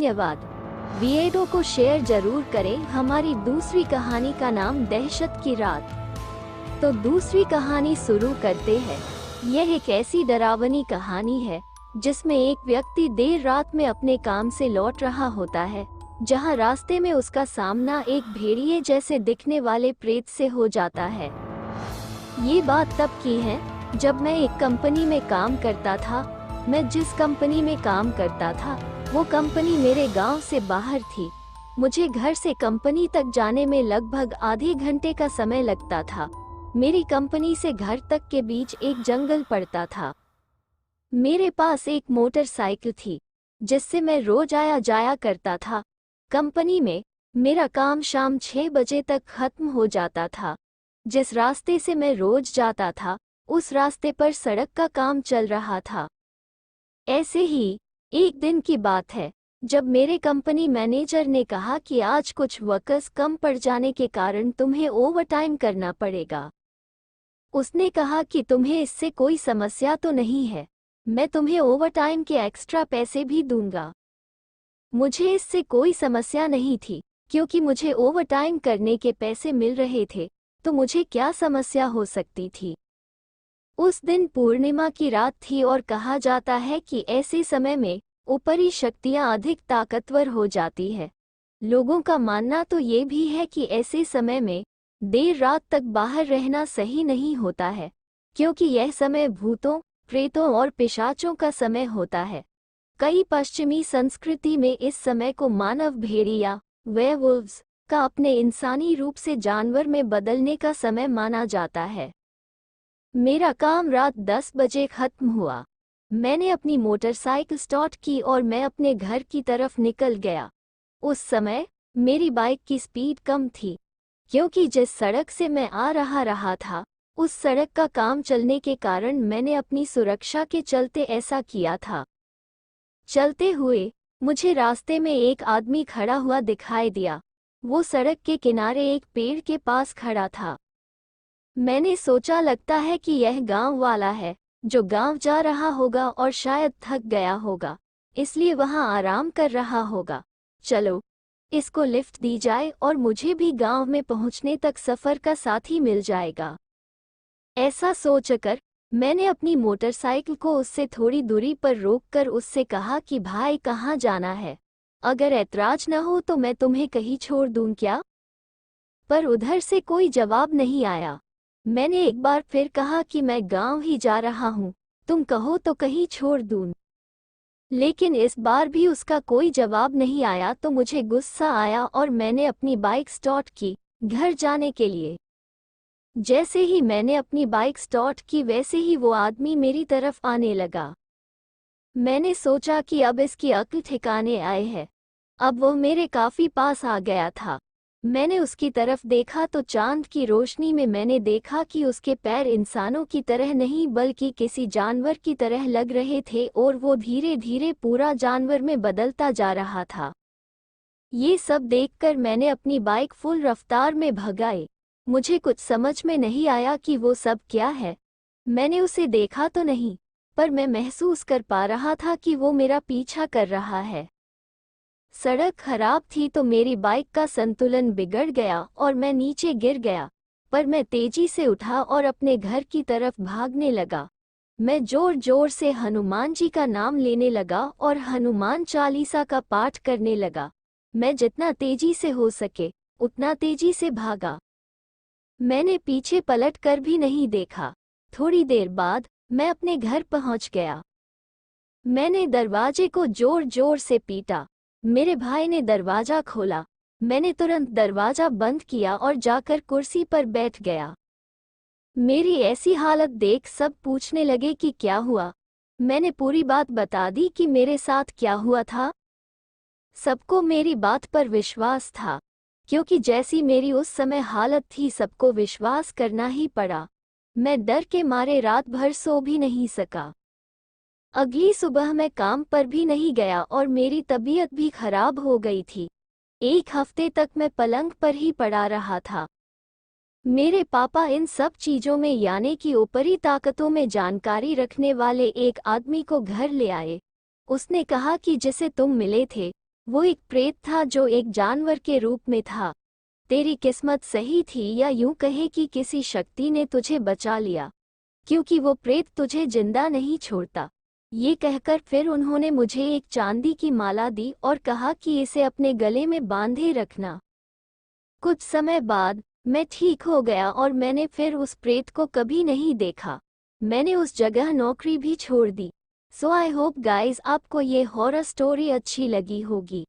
धन्यवाद। वीडियो को शेयर जरूर करें। हमारी दूसरी कहानी का नाम दहशत की रात। तो दूसरी कहानी शुरू करते हैं। यह एक ऐसी डरावनी कहानी है जिसमें एक व्यक्ति देर रात में अपने काम से लौट रहा होता है, जहां रास्ते में उसका सामना एक भेड़िए जैसे दिखने वाले प्रेत से हो जाता है। ये बात तब की है जब मैं एक कंपनी में काम करता था। मैं जिस कंपनी में काम करता था वो कंपनी मेरे गांव से बाहर थी। मुझे घर से कंपनी तक जाने में लगभग आधे घंटे का समय लगता था। मेरी कंपनी से घर तक के बीच एक जंगल पड़ता था। मेरे पास एक मोटरसाइकिल थी जिससे मैं रोज आया जाया करता था। कंपनी में मेरा काम शाम 6 बजे तक खत्म हो जाता था। जिस रास्ते से मैं रोज जाता था उस रास्ते पर सड़क का काम चल रहा था। ऐसे ही एक दिन की बात है जब मेरे कंपनी मैनेजर ने कहा कि आज कुछ वर्कर्स कम पड़ जाने के कारण तुम्हें ओवरटाइम करना पड़ेगा। उसने कहा कि तुम्हें इससे कोई समस्या तो नहीं है, मैं तुम्हें ओवरटाइम के एक्स्ट्रा पैसे भी दूंगा। मुझे इससे कोई समस्या नहीं थी क्योंकि मुझे ओवरटाइम करने के पैसे मिल रहे थे, तो मुझे क्या समस्या हो सकती थी। उस दिन पूर्णिमा की रात थी और कहा जाता है कि ऐसे समय में ऊपरी शक्तियां अधिक ताकतवर हो जाती है। लोगों का मानना तो ये भी है कि ऐसे समय में देर रात तक बाहर रहना सही नहीं होता है, क्योंकि यह समय भूतों, प्रेतों और पिशाचों का समय होता है। कई पश्चिमी संस्कृति में इस समय को मानव भेड़िया, वेयरवुल्व्स का अपने इंसानी रूप से जानवर में बदलने का समय माना जाता है। मेरा काम रात 10 बजे खत्म हुआ। मैंने अपनी मोटरसाइकिल स्टार्ट की और मैं अपने घर की तरफ निकल गया। उस समय मेरी बाइक की स्पीड कम थी क्योंकि जिस सड़क से मैं आ रहा था उस सड़क का काम चलने के कारण मैंने अपनी सुरक्षा के चलते ऐसा किया था। चलते हुए मुझे रास्ते में एक आदमी खड़ा हुआ दिखाई दिया। वो सड़क के किनारे एक पेड़ के पास खड़ा था। मैंने सोचा लगता है कि यह गांव वाला है जो गांव जा रहा होगा और शायद थक गया होगा, इसलिए वहां आराम कर रहा होगा। चलो इसको लिफ्ट दी जाए और मुझे भी गांव में पहुंचने तक सफर का साथी मिल जाएगा। ऐसा सोचकर मैंने अपनी मोटरसाइकिल को उससे थोड़ी दूरी पर रोककर उससे कहा कि भाई कहाँ जाना है? अगर ऐतराज न हो तो मैं तुम्हें कहीं छोड़ दूं क्या? पर उधर से कोई जवाब नहीं आया। मैंने एक बार फिर कहा कि मैं गांव ही जा रहा हूं, तुम कहो तो कहीं छोड़ दूं। लेकिन इस बार भी उसका कोई जवाब नहीं आया, तो मुझे गुस्सा आया और मैंने अपनी बाइक स्टार्ट की घर जाने के लिए। जैसे ही मैंने अपनी बाइक स्टार्ट की वैसे ही वो आदमी मेरी तरफ आने लगा। मैंने सोचा कि अब इसकी अक्ल ठिकाने आए है। अब वो मेरे काफी पास आ गया था। मैंने उसकी तरफ देखा तो चांद की रोशनी में मैंने देखा कि उसके पैर इंसानों की तरह नहीं बल्कि किसी जानवर की तरह लग रहे थे और वो धीरे धीरे पूरा जानवर में बदलता जा रहा था। ये सब देखकर मैंने अपनी बाइक फुल रफ्तार में भगाई। मुझे कुछ समझ में नहीं आया कि वो सब क्या है। मैंने उसे देखा तो नहीं, पर मैं महसूस कर पा रहा था कि वो मेरा पीछा कर रहा है। सड़क खराब थी तो मेरी बाइक का संतुलन बिगड़ गया और मैं नीचे गिर गया, पर मैं तेजी से उठा और अपने घर की तरफ भागने लगा। मैं जोर जोर से हनुमान जी का नाम लेने लगा और हनुमान चालीसा का पाठ करने लगा। मैं जितना तेजी से हो सके उतना तेजी से भागा। मैंने पीछे पलट कर भी नहीं देखा। थोड़ी देर बाद मैं अपने घर पहुंच गया। मैंने दरवाजे को जोर जोर से पीटा। मेरे भाई ने दरवाजा खोला। मैंने तुरंत दरवाजा बंद किया और जाकर कुर्सी पर बैठ गया। मेरी ऐसी हालत देख सब पूछने लगे कि क्या हुआ। मैंने पूरी बात बता दी कि मेरे साथ क्या हुआ था। सबको मेरी बात पर विश्वास था, क्योंकि जैसी मेरी उस समय हालत थी सबको विश्वास करना ही पड़ा। मैं डर के मारे रात भर सो भी नहीं सका। अगली सुबह मैं काम पर भी नहीं गया और मेरी तबीयत भी खराब हो गई थी। एक हफ्ते तक मैं पलंग पर ही पड़ा रहा था। मेरे पापा इन सब चीजों में यानी कि ऊपरी ताकतों में जानकारी रखने वाले एक आदमी को घर ले आए। उसने कहा कि जिसे तुम मिले थे वो एक प्रेत था जो एक जानवर के रूप में था। तेरी किस्मत सही थी, या यूं कहे कि किसी शक्ति ने तुझे बचा लिया, क्योंकि वो प्रेत तुझे जिंदा नहीं छोड़ता। ये कहकर फिर उन्होंने मुझे एक चांदी की माला दी और कहा कि इसे अपने गले में बांधे रखना। कुछ समय बाद मैं ठीक हो गया और मैंने फिर उस प्रेत को कभी नहीं देखा। मैंने उस जगह नौकरी भी छोड़ दी। सो आई होप गाइस आपको ये हॉरर स्टोरी अच्छी लगी होगी।